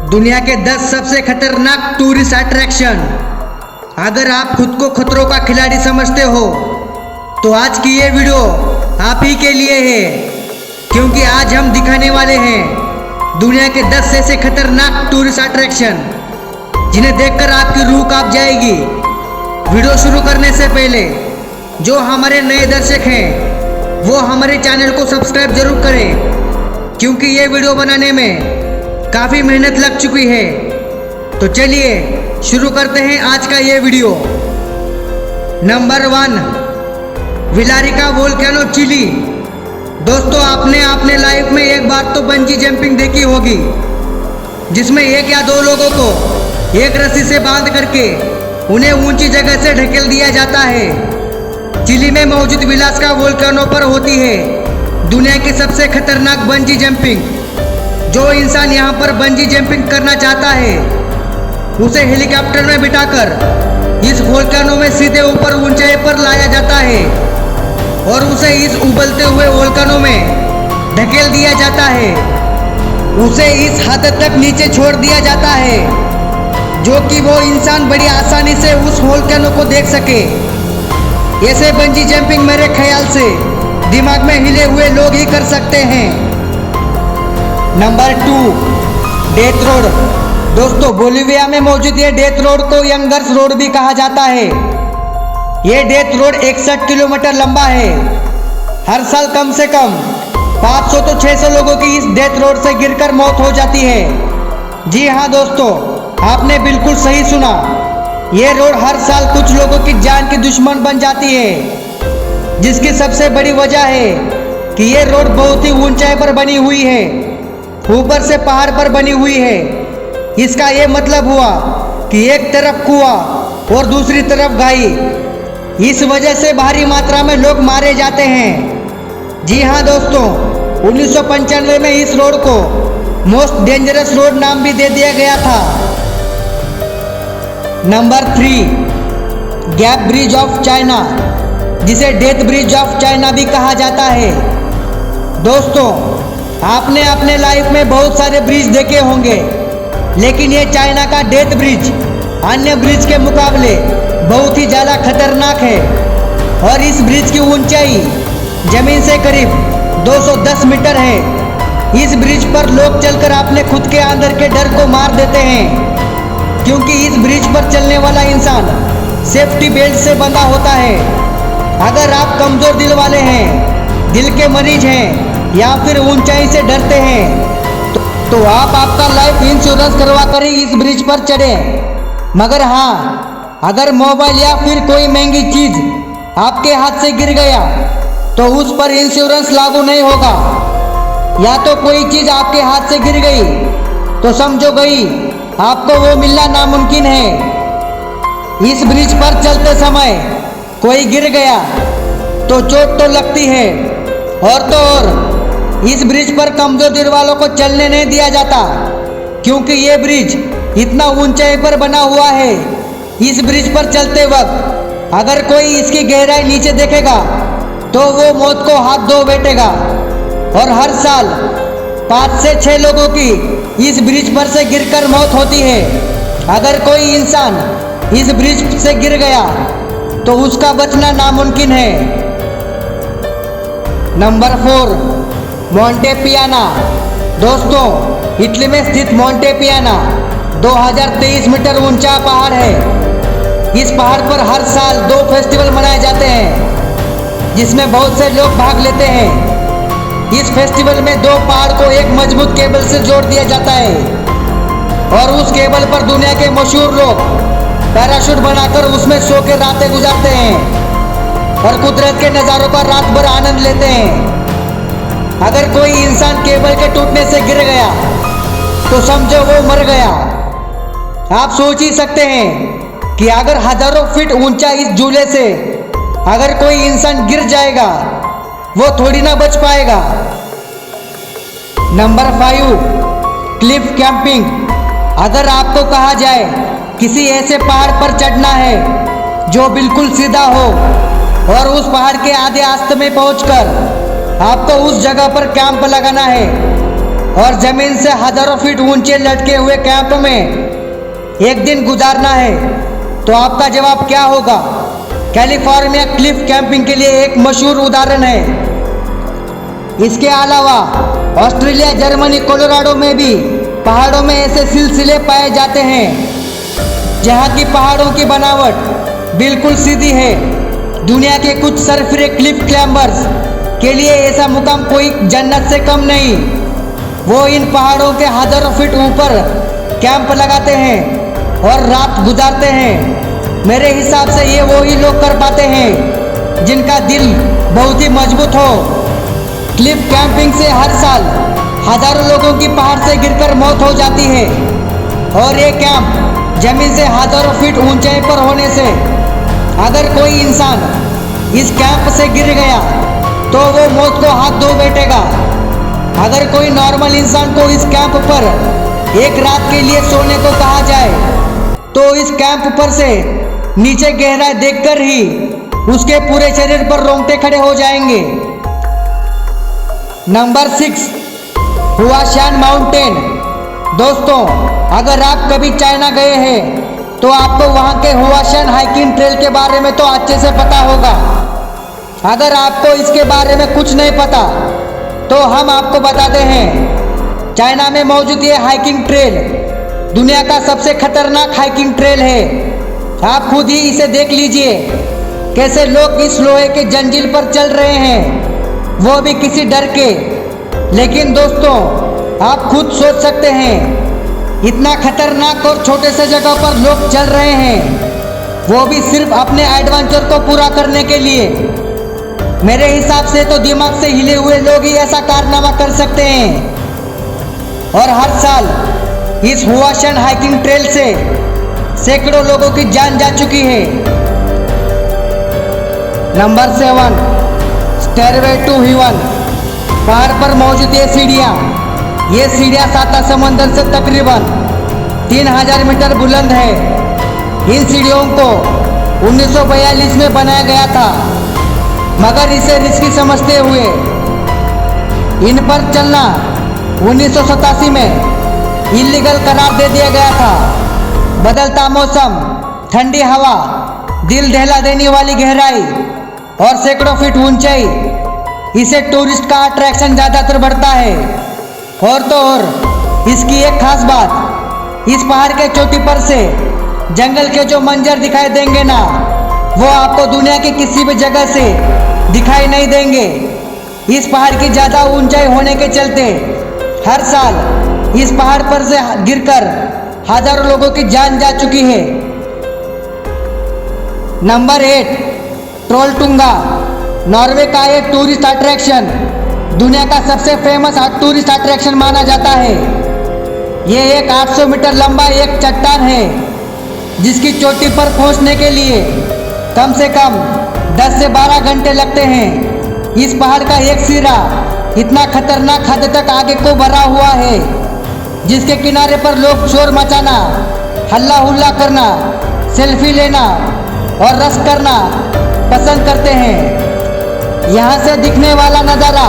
दुनिया के 10 सबसे खतरनाक टूरिस्ट अट्रैक्शन। अगर आप खुद को खतरों का खिलाड़ी समझते हो तो आज की ये वीडियो आप ही के लिए है, क्योंकि आज हम दिखाने वाले हैं दुनिया के 10 ऐसे खतरनाक टूरिस्ट अट्रैक्शन जिन्हें देखकर आपकी रूह कांप जाएगी। वीडियो शुरू करने से पहले जो हमारे नए दर्शक हैं वो हमारे चैनल को सब्सक्राइब जरूर करें, क्योंकि ये वीडियो बनाने में काफ़ी मेहनत लग चुकी है। तो चलिए शुरू करते हैं आज का ये video. Number 1, Villarrica volcano, Chile. दोस्तों, आपने अपने लाइफ में एक बार तो बंजी जंपिंग देखी होगी, जिसमें एक या दो लोगों को एक रस्सी से बांध करके उन्हें ऊंची जगह से ढकेल दिया जाता है। चिली में मौजूद विलारिका वोल्केनो पर होती है दुनिया की सबसे खतरनाक बंजी जंपिंग। जो इंसान यहाँ पर बंजी जंपिंग करना चाहता है उसे हेलीकॉप्टर में बिठाकर इस वोल्केनो में सीधे ऊपर ऊंचाई पर लाया जाता है और उसे इस उबलते हुए वोल्केनो में ढकेल दिया जाता है। उसे इस हद तक नीचे छोड़ दिया जाता है जो कि वो इंसान बड़ी आसानी से उस वोल्केनो को देख सके। ऐसे बंजी जंपिंग मेरे ख्याल से दिमाग में हिले हुए लोग ही कर सकते हैं। Number 2, death road. दोस्तों, बोलिविया में मौजूद ये डेथ रोड को यंगर्स रोड भी कहा जाता है। ये डेथ रोड 61 किलोमीटर लंबा है। हर साल कम से कम 500 तो 600 लोगों की इस डेथ रोड से गिरकर मौत हो जाती है। जी हाँ दोस्तों, आपने बिल्कुल सही सुना। ये रोड हर साल कुछ लोगों की जान की दुश्मन बन जाती है, जिसकी सबसे बड़ी वजह है कि ये रोड बहुत ही ऊंचाई पर बनी हुई है, ऊपर से पहाड़ पर बनी हुई है। इसका ये मतलब हुआ कि एक तरफ कुआं और दूसरी तरफ खाई। इस वजह से भारी मात्रा में लोग मारे जाते हैं। जी हाँ दोस्तों, 1995 में इस रोड को मोस्ट डेंजरस रोड नाम भी दे दिया गया था। Number 3, gap bridge of China, जिसे डेथ ब्रिज ऑफ चाइना भी कहा जाता है। दोस्तों, आपने अपने लाइफ में बहुत सारे ब्रिज देखे होंगे, लेकिन ये चाइना का डेथ ब्रिज अन्य ब्रिज के मुकाबले बहुत ही ज़्यादा खतरनाक है और इस ब्रिज की ऊंचाई जमीन से करीब 210 मीटर है। इस ब्रिज पर लोग चलकर अपने खुद के अंदर के डर को मार देते हैं, क्योंकि इस ब्रिज पर चलने वाला इंसान सेफ्टी बेल्ट से बंधा होता है। अगर आप कमज़ोर दिल वाले हैं, दिल के मरीज हैं या फिर ऊंचाई से डरते हैं तो आप आपका लाइफ इंश्योरेंस करवा कर ही इस ब्रिज पर चढ़ें। मगर हाँ, अगर मोबाइल या फिर कोई महंगी चीज़ आपके हाथ से गिर गया तो उस पर इंश्योरेंस लागू नहीं होगा। या तो कोई चीज़ आपके हाथ से गिर गई तो समझो गई, आपको वो मिलना नामुमकिन है। इस ब्रिज पर चलते समय कोई गिर गया तो चोट तो लगती है, और तो और इस ब्रिज पर कमजोर दिल वालों को चलने नहीं दिया जाता, क्योंकि ये ब्रिज इतना ऊंचाई पर बना हुआ है। इस ब्रिज पर चलते वक्त अगर कोई इसकी गहराई नीचे देखेगा तो वो मौत को हाथ धो बैठेगा। और हर साल 5 से 6 लोगों की इस ब्रिज पर से गिरकर मौत होती है। अगर कोई इंसान इस ब्रिज से गिर गया तो उसका बचना नामुमकिन है। नंबर 4, मोंटे पियाना। दोस्तों, इटली में स्थित मोंटे पियाना 2023 मीटर ऊंचा पहाड़ है। इस पहाड़ पर हर साल 2 फेस्टिवल मनाए जाते हैं, जिसमें बहुत से लोग भाग लेते हैं। इस फेस्टिवल में 2 पहाड़ को एक मजबूत केबल से जोड़ दिया जाता है और उस केबल पर दुनिया के मशहूर लोग पैराशूट बनाकर उसमें सो के रातें गुजारते हैं और कुदरत के नज़ारों का रात भर आनंद लेते हैं। अगर कोई इंसान केबल के टूटने से गिर गया तो समझो वो मर गया। आप सोच ही सकते हैं कि अगर हजारों फीट ऊंचा इस झूले से अगर कोई इंसान गिर जाएगा वो थोड़ी ना बच पाएगा। Number 5, Cliff camping. अगर आपको कहा जाए किसी ऐसे पहाड़ पर चढ़ना है जो बिल्कुल सीधा हो और उस पहाड़ के आधे रास्ते में पहुंचकर आपको उस जगह पर कैंप लगाना है और जमीन से हजारों फीट ऊंचे लटके हुए कैंप में एक दिन गुजारना है, तो आपका जवाब क्या होगा? कैलिफोर्निया क्लिफ कैंपिंग के लिए एक मशहूर उदाहरण है। इसके अलावा ऑस्ट्रेलिया, जर्मनी, कोलोराडो में भी पहाड़ों में ऐसे सिलसिले पाए जाते हैं जहां की पहाड़ों की बनावट बिल्कुल सीधी है। दुनिया के कुछ सरफिरे क्लिफ क्लाइंबर्स के लिए ऐसा मुकाम कोई जन्नत से कम नहीं। वो इन पहाड़ों के हजारों फीट ऊपर कैंप लगाते हैं और रात गुजारते हैं। मेरे हिसाब से ये वही लोग कर पाते हैं जिनका दिल बहुत ही मजबूत हो। क्लिफ कैंपिंग से हर साल हजारों लोगों की पहाड़ से गिरकर मौत हो जाती है और ये कैंप जमीन से हजारों फीट ऊंचाई पर होने से अगर कोई इंसान इस कैंप से गिर गया तो वो मौत को हाथ धो बैठेगा। अगर कोई नॉर्मल इंसान को इस कैंप पर एक रात के लिए सोने को कहा जाए तो इस कैंप पर से नीचे गहराई देखकर ही उसके पूरे शरीर पर रोंगटे खड़े हो जाएंगे। Number 6, Huashan mountain. दोस्तों, अगर आप कभी चाइना गए हैं तो आपको वहां के हुआशान हाइकिंग ट्रेल के बारे में तो अच्छे से पता होगा। अगर आपको इसके बारे में कुछ नहीं पता तो हम आपको बताते हैं। चाइना में मौजूद ये हाइकिंग ट्रेल दुनिया का सबसे खतरनाक हाइकिंग ट्रेल है। आप खुद ही इसे देख लीजिए, कैसे लोग इस लोहे के जंजीर पर चल रहे हैं, वो भी किसी डर के। लेकिन दोस्तों, आप खुद सोच सकते हैं, इतना खतरनाक और छोटे से जगह पर लोग चल रहे हैं, वो भी सिर्फ अपने एडवेंचर को पूरा करने के लिए। मेरे हिसाब से तो दिमाग से हिले हुए लोग ही ऐसा कारनामा कर सकते हैं। और हर साल इस हुआशान हाइकिंग ट्रेल से सैकड़ों लोगों की जान जा चुकी है। Number 7, stairway to heaven. पहाड़ पर मौजूद ये सीढ़ियाँ सात समंदर से तकरीबन 3000 मीटर बुलंद है। इन सीढ़ियों को 1942 में बनाया गया था, मगर इसे रिस्की समझते हुए इन पर चलना 1987 में इलीगल करार दे दिया गया था। बदलता मौसम, ठंडी हवा, दिल दहला देने वाली गहराई और सैकड़ों फीट ऊंचाई, इसे टूरिस्ट का अट्रैक्शन ज़्यादातर बढ़ता है। और तो और इसकी एक खास बात, इस पहाड़ के चोटी पर से जंगल के जो मंजर दिखाई देंगे ना, वो आपको दुनिया की किसी भी जगह से दिखाई नहीं देंगे। इस पहाड़ की ज़्यादा ऊंचाई होने के चलते हर साल इस पहाड़ पर से गिरकर हजारों लोगों की जान जा चुकी है। नंबर 8, ट्रोलटुंगा। नॉर्वे का एक टूरिस्ट अट्रैक्शन, दुनिया का सबसे फेमस टूरिस्ट अट्रैक्शन माना जाता है। ये एक 800 मीटर लंबा एक चट्टान है जिसकी चोटी पर पहुंचने के लिए कम से कम 10 से 12 घंटे लगते हैं। इस पहाड़ का एक सिरा इतना खतरनाक हद तक आगे को भरा हुआ है, जिसके किनारे पर लोग शोर मचाना, हल्ला हुल्ला करना, सेल्फी लेना और रस करना पसंद करते हैं। यहाँ से दिखने वाला नज़ारा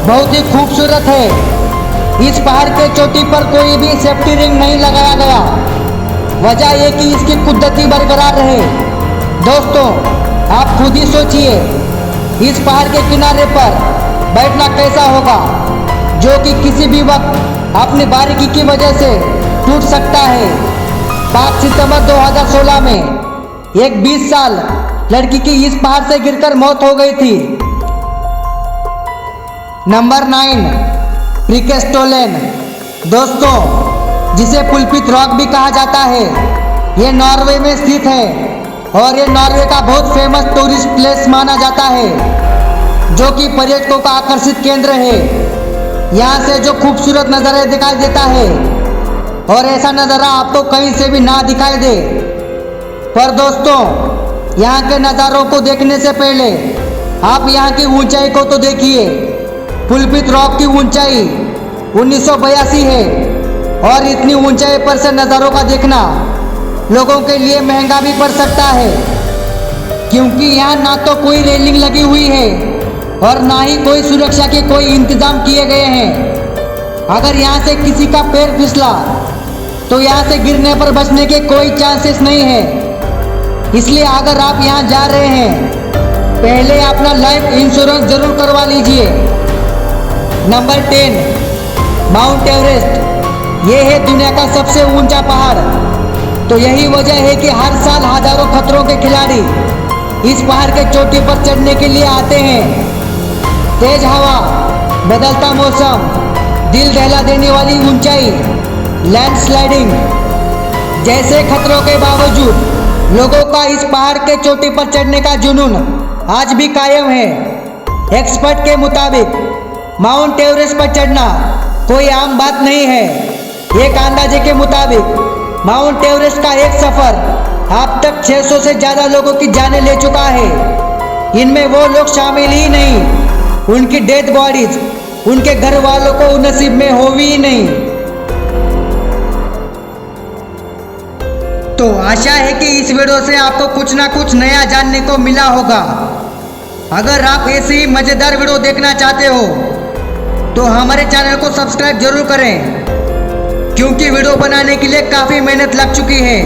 बहुत ही खूबसूरत है। इस पहाड़ के चोटी पर कोई भी सेफ्टी रिंग नहीं लगाया गया, वजह यह कि इसकी कुदरती बरकरार रहे। दोस्तों, आप खुद ही सोचिए, इस पहाड़ के किनारे पर बैठना कैसा होगा, जो कि किसी भी वक्त अपनी बारीकी की वजह से टूट सकता है। 5 सितंबर 2016 में एक 20 साल लड़की की इस पहाड़ से गिरकर मौत हो गई थी। नंबर 9, प्रीकेस्टोलेन। दोस्तों, जिसे पुलपित रॉक भी कहा जाता है, ये नॉर्वे में स्थित है और ये नॉर्वे का बहुत फेमस टूरिस्ट प्लेस माना जाता है, जो कि पर्यटकों का आकर्षित केंद्र है। यहाँ से जो खूबसूरत नज़ारा दिखाई देता है, और ऐसा नज़ारा आपको कहीं से भी ना दिखाई दे। पर दोस्तों, यहाँ के नज़ारों को देखने से पहले आप यहाँ की ऊंचाई को तो देखिए। पुलपित रॉक की ऊंचाई 1982 है और इतनी ऊंचाई पर से नज़ारों का देखना लोगों के लिए महंगा भी पड़ सकता है, क्योंकि यहाँ ना तो कोई रेलिंग लगी हुई है और ना ही कोई सुरक्षा के कोई इंतजाम किए गए हैं। अगर यहाँ से किसी का पैर फिसला तो यहाँ से गिरने पर बचने के कोई चांसेस नहीं है। इसलिए अगर आप यहाँ जा रहे हैं, पहले अपना लाइफ इंश्योरेंस जरूर करवा लीजिए। Number 10, mount Everest. ये है दुनिया का सबसे ऊंचा पहाड़। तो यही वजह है कि हर साल हजारों खतरों के खिलाड़ी इस पहाड़ के चोटी पर चढ़ने के लिए आते हैं। तेज हवा, बदलता मौसम, दिल दहला देने वाली ऊंचाई, लैंडस्लाइडिंग जैसे खतरों के बावजूद लोगों का इस पहाड़ के चोटी पर चढ़ने का जुनून आज भी कायम है। एक्सपर्ट के मुताबिक माउंट एवरेस्ट पर चढ़ना कोई आम बात नहीं है। एक अंदाजे के मुताबिक माउंट एवरेस्ट का एक सफर अब तक 600 से ज़्यादा लोगों की जानें ले चुका है। इनमें वो लोग शामिल ही नहीं, उनकी डेड बॉडीज उनके घर वालों को नसीब में हो ही नहीं। तो आशा है कि इस वीडियो से आपको कुछ ना कुछ नया जानने को मिला होगा। अगर आप ऐसी ही मज़ेदार वीडियो देखना चाहते हो तो हमारे चैनल को सब्सक्राइब जरूर करें, क्योंकि वीडियो बनाने के लिए काफ़ी मेहनत लग चुकी है।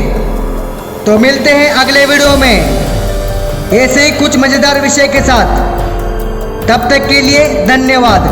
तो मिलते हैं अगले वीडियो में ऐसे ही कुछ मज़ेदार विषय के साथ। तब तक के लिए धन्यवाद।